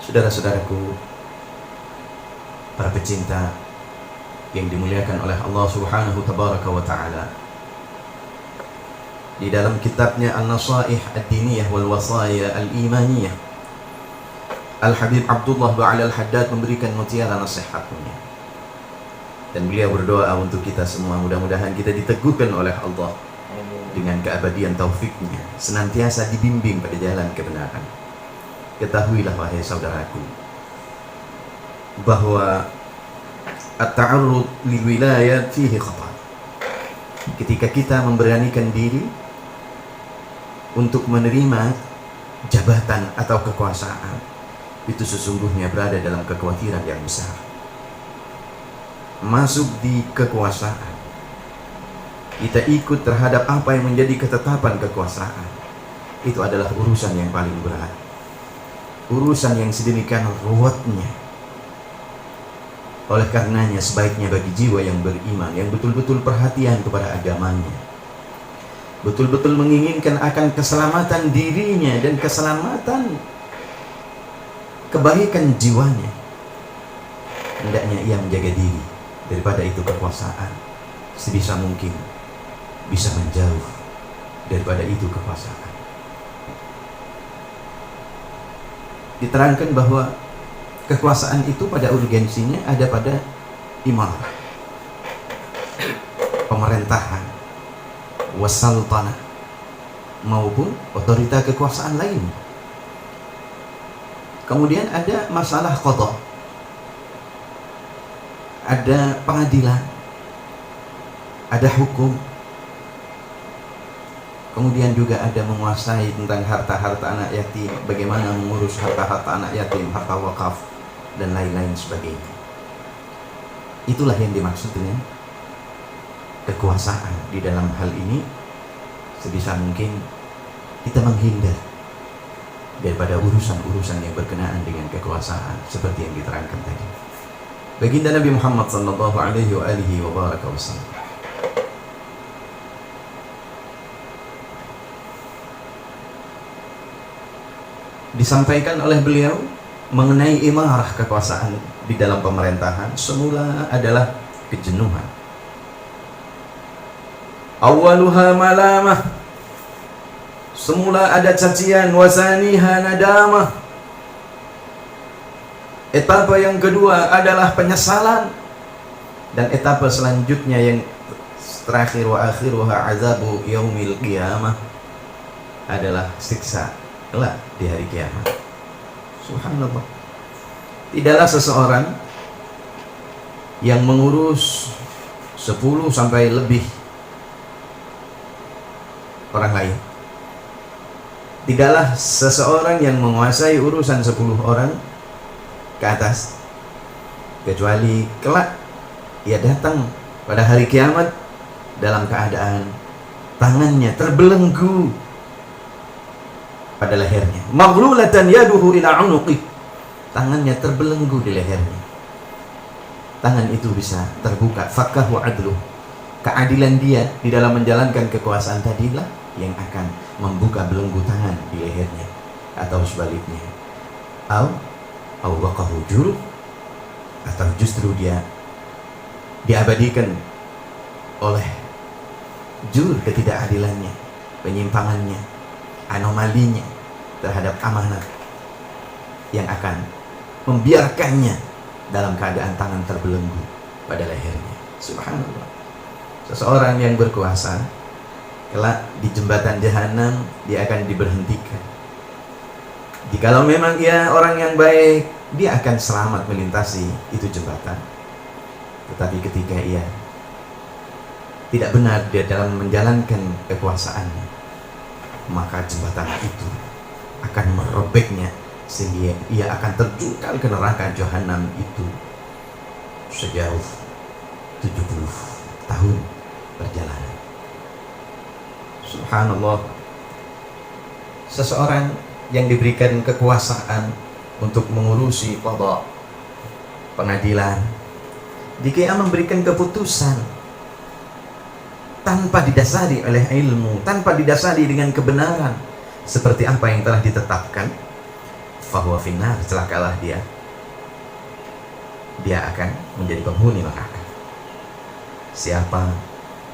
Saudara-saudaraku, para pecinta yang dimuliakan oleh Allah Subhanahu Tabaraka wa Ta'ala, di dalam kitabnya An-Nasaih Ad-Diniyah wal Wasaya Al-Imaniyah, Al-Habib Abdullah Ba'ala Al-Haddad memberikan mutiara nasihatnya, dan beliau berdoa untuk kita semua, mudah-mudahan kita diteguhkan oleh Allah dengan keabadian taufiknya, senantiasa dibimbing pada jalan kebenaran. Ketahuilah wahai saudaraku, bahwa at-ta'arrud lil wilayah fihi khatar. Ketika kita memberanikan diri untuk menerima jabatan atau kekuasaan, itu sesungguhnya berada dalam kekhawatiran yang besar. Masuk di kekuasaan, kita ikut terhadap apa yang menjadi ketetapan kekuasaan, itu adalah urusan yang paling berat, urusan yang sedemikian ruwetnya. Oleh karenanya sebaiknya bagi jiwa yang beriman, yang betul-betul perhatian kepada agamanya, betul-betul menginginkan akan keselamatan dirinya dan keselamatan kebaikan jiwanya, hendaknya ia menjaga diri daripada itu kekuasaan, sebisa mungkin bisa menjauh daripada itu kekuasaan. Diterangkan bahwa kekuasaan itu pada urgensinya ada pada imarah, pemerintahan, wasaltanah, maupun otorita kekuasaan lain. Kemudian ada masalah qadha, ada pengadilan, ada hukum. Kemudian juga ada menguasai tentang harta-harta anak yatim, bagaimana mengurus harta-harta anak yatim, harta wakaf, dan lain-lain sebagainya. Itulah yang dimaksud dengan kekuasaan. Di dalam hal ini sebisa mungkin kita menghindar daripada urusan-urusan yang berkenaan dengan kekuasaan seperti yang diterangkan tadi. Baginda Nabi Muhammad sallallahu alaihi wa alihi wa baraka wasallam disampaikan oleh beliau mengenai imarah kekuasaan di dalam pemerintahan, semula adalah kejenuhan. Awaluha malamah, semula ada cacian, wasaniha nadamah. Etapa yang kedua adalah penyesalan, dan etapa selanjutnya yang terakhir, wa akhiruha azabu yaumil qiyamah, adalah siksa kelak di hari kiamat. Subhanallah. Tidaklah seseorang yang mengurus 10 sampai lebih orang lain, tidaklah seseorang yang menguasai urusan 10 orang ke atas, kecuali kelak ia datang pada hari kiamat dalam keadaan tangannya terbelenggu pada lehernya, maghlulatan yaduhu ila unuqih, tangannya terbelenggu di lehernya. Tangan itu bisa terbuka, fakahu adluh, keadilan dia di dalam menjalankan kekuasaan tadilah yang akan membuka belenggu tangan di lehernya, atau sebaliknya, au waqahu juruh, atau justru dia diabadikan oleh jur ketidakadilannya, penyimpangannya, anomalinya terhadap amanah, yang akan membiarkannya dalam keadaan tangan terbelenggu pada lehernya. Subhanallah. Seseorang yang berkuasa kelak di jembatan jahanam dia akan diberhentikan. Jikalau memang ia orang yang baik, dia akan selamat melintasi itu jembatan. Tetapi ketika ia tidak benar dia dalam menjalankan kekuasaannya, maka jembatan itu akan merobeknya, sehingga ia akan terjungkal ke neraka jahanam itu sejauh 70 tahun perjalanan. Subhanallah. Seseorang yang diberikan kekuasaan untuk mengurusi qadha, pengadilan, jika ia memberikan keputusan tanpa didasari oleh ilmu, tanpa didasari dengan kebenaran seperti apa yang telah ditetapkan, fahuwa finnar, celakalah dia akan menjadi penghuni neraka. Siapa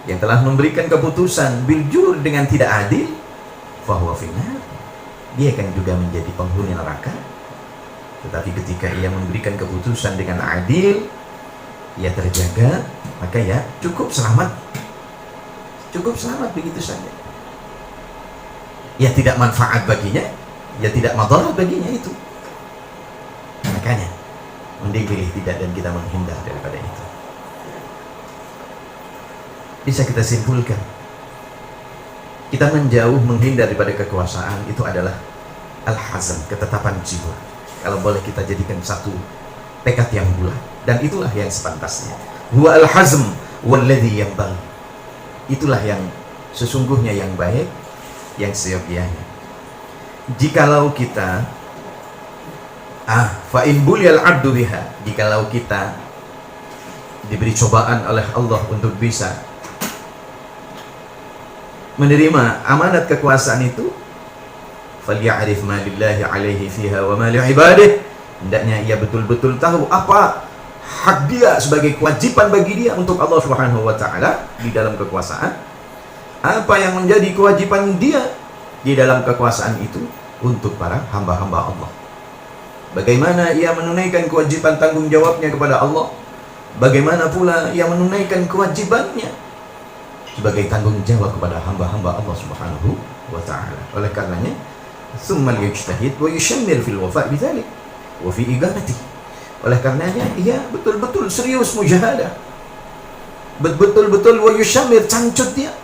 yang telah memberikan keputusan bil jur dengan tidak adil, fahuwa finnar, dia akan juga menjadi penghuni neraka. Tetapi ketika ia memberikan keputusan dengan adil, ia terjaga, maka ya cukup selamat begitu saja. Ya tidak manfaat baginya, ya tidak madarat baginya itu. Makanya mending pilih tidak dan kita menghindar daripada itu. Bisa kita simpulkan, kita menghindar daripada kekuasaan itu adalah al-hazm, ketetapan jiwa. Kalau boleh kita jadikan satu tekad yang bulat, dan itulah yang sepantasnya. Huwa al-hazm walladhi yanbaghi. Itulah yang sesungguhnya yang baik, yang seyogyanya. Jikalau kita fa in buliyal abdu biha, jikalau kita diberi cobaan oleh Allah untuk bisa menerima amanat kekuasaan itu, falya'rif ma lillahi alaihi fiha wa ma li'ibadihi, hendaknya ia betul-betul tahu apa hak dia sebagai kewajiban bagi dia untuk Allah Subhanahu wa taala di dalam kekuasaan, apa yang menjadi kewajiban dia di dalam kekuasaan itu untuk para hamba-hamba Allah. Bagaimana ia menunaikan kewajiban tanggung jawabnya kepada Allah, bagaimana pula ia menunaikan kewajibannya sebagai tanggung jawab kepada hamba-hamba Allah Subhanahu wa taala. Oleh karenanya, tsumma yajtahid wa yushammir fil wafa' bidzalik wa fi igamati. Oleh karenanya ia betul-betul serius mujahadah, betul-betul wa yushammir, cancut dia,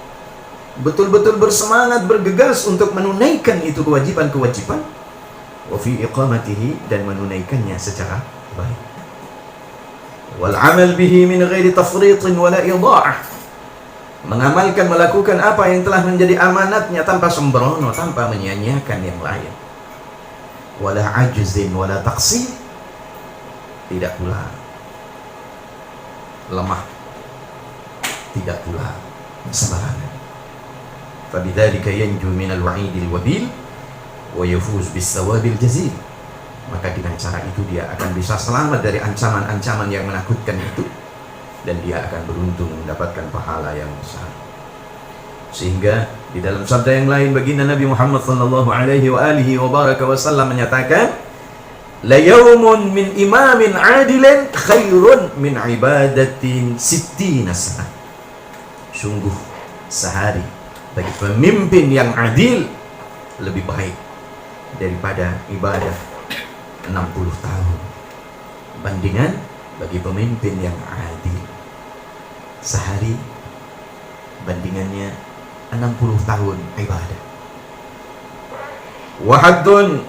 betul-betul bersemangat, bergegas untuk menunaikan itu kewajiban-kewajiban, wa fi iqamatihi, dan menunaikannya secara baik, wal amal bihi min ghairi tafritin wala idha'ah, mengamalkan, melakukan apa yang telah menjadi amanatnya tanpa sembrono, tanpa menyia-nyiakan yang lain, wala ajzin wala taqsir, tidak pula lemah, tidak pula sembarangan. Fabidzalika yanju minal wa'idil wabil wa yafuz bis thawabil jazil. Maka dengan cara itu dia akan bisa selamat dari ancaman-ancaman yang menakutkan itu, dan dia akan beruntung mendapatkan pahala yang besar. Sehingga di dalam sabda yang lain baginda Nabi Muhammad sallallahu alaihi wa alihi wa baraka wasallam menyatakan, la yaumun min imamin adilin khairun min ibadatin sittina sanah. Sungguh sehari bagi pemimpin yang adil lebih baik daripada ibadah 60 tahun. Bandingan bagi pemimpin yang adil, sehari bandingannya 60 tahun ibadah. Wahaddun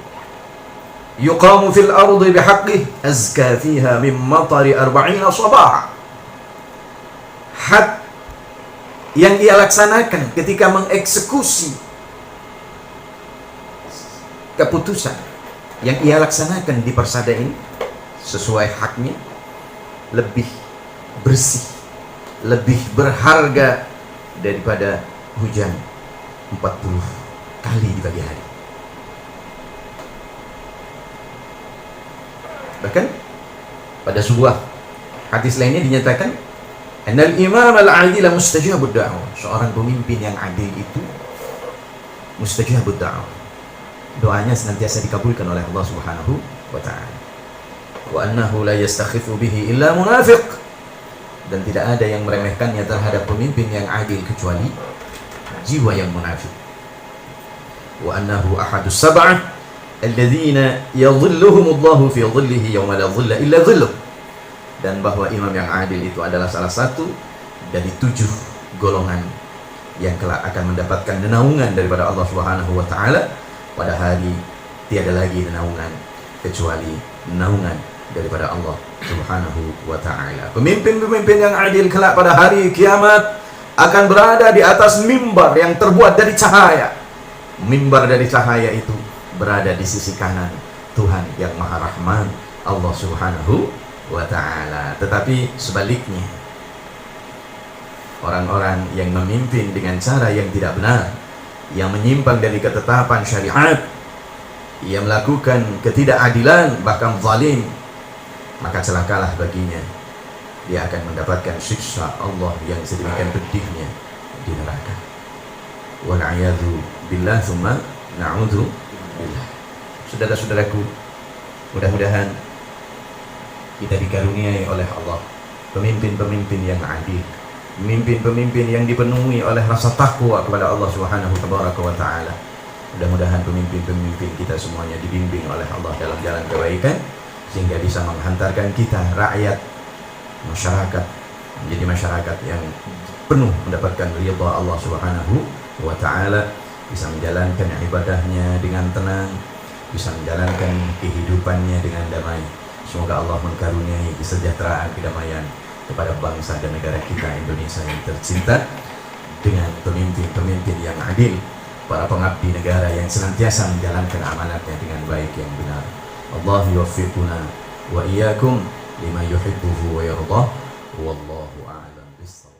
yuqamu fil ardi bihaqqih azka fiha min matari 40 sabah. Had yang ia laksanakan ketika mengeksekusi keputusan yang ia laksanakan di persada ini sesuai haknya, lebih bersih, lebih berharga daripada hujan 40 kali di pagi hari. Bahkan pada sebuah hadis lainnya dinyatakan, annal imam al-adil mustajabud da'wah. Seorang pemimpin yang adil itu mustajabud da'wah, doanya senantiasa dikabulkan oleh Allah Subhanahu wa ta'ala. Wa annahu la yastakhifu bihi illa munafiq, dan tidak ada yang meremehkannya terhadap pemimpin yang adil kecuali jiwa yang munafik. Wa annahu ahadus sab'ah alladzina yadhilluhumullahu fi dhillihi yawma la dhilla illa dhilluh, dan bahwa imam yang adil itu adalah salah satu dari 7 golongan yang kelak akan mendapatkan naungan daripada Allah Subhanahu wa taala pada hari tiada lagi naungan kecuali naungan daripada Allah Subhanahu wa ta'ala. Pemimpin-pemimpin yang adil kelak pada hari kiamat akan berada di atas mimbar yang terbuat dari cahaya. Mimbar dari cahaya itu berada di sisi kanan Tuhan yang Maha Rahman, Allah Subhanahu wa ta'ala. Tetapi sebaliknya, orang-orang yang memimpin dengan cara yang tidak benar, yang menyimpang dari ketetapan syariat, ia melakukan ketidakadilan bahkan zalim, maka celakalah baginya, dia akan mendapatkan siksa Allah yang sedemikian pedihnya di neraka. Wal'iyadzu billah tsumma na'udzu billah. Saudara-saudaraku, mudah-mudahan kita dikaruniai oleh Allah pemimpin-pemimpin yang adil, pemimpin-pemimpin yang dipenuhi oleh rasa takwa kepada Allah Subhanahu wa taala. Mudah-mudahan pemimpin-pemimpin kita semuanya dibimbing oleh Allah dalam jalan kebaikan, sehingga bisa menghantarkan kita rakyat, masyarakat, menjadi masyarakat yang penuh mendapatkan ridha Allah Subhanahu wa taala, bisa menjalankan ibadahnya dengan tenang, bisa menjalankan kehidupannya dengan damai. Semoga Allah mengkaruniai kesejahteraan, kedamaian kepada bangsa dan negara kita Indonesia yang tercinta, dengan pemimpin-pemimpin yang adil, para pengabdi negara yang senantiasa menjalankan amanatnya dengan baik yang benar. Allah yuwaffiquna wa iyyakum lima yuhibbuhu wa yardah. Wallahu a'lam bishawab.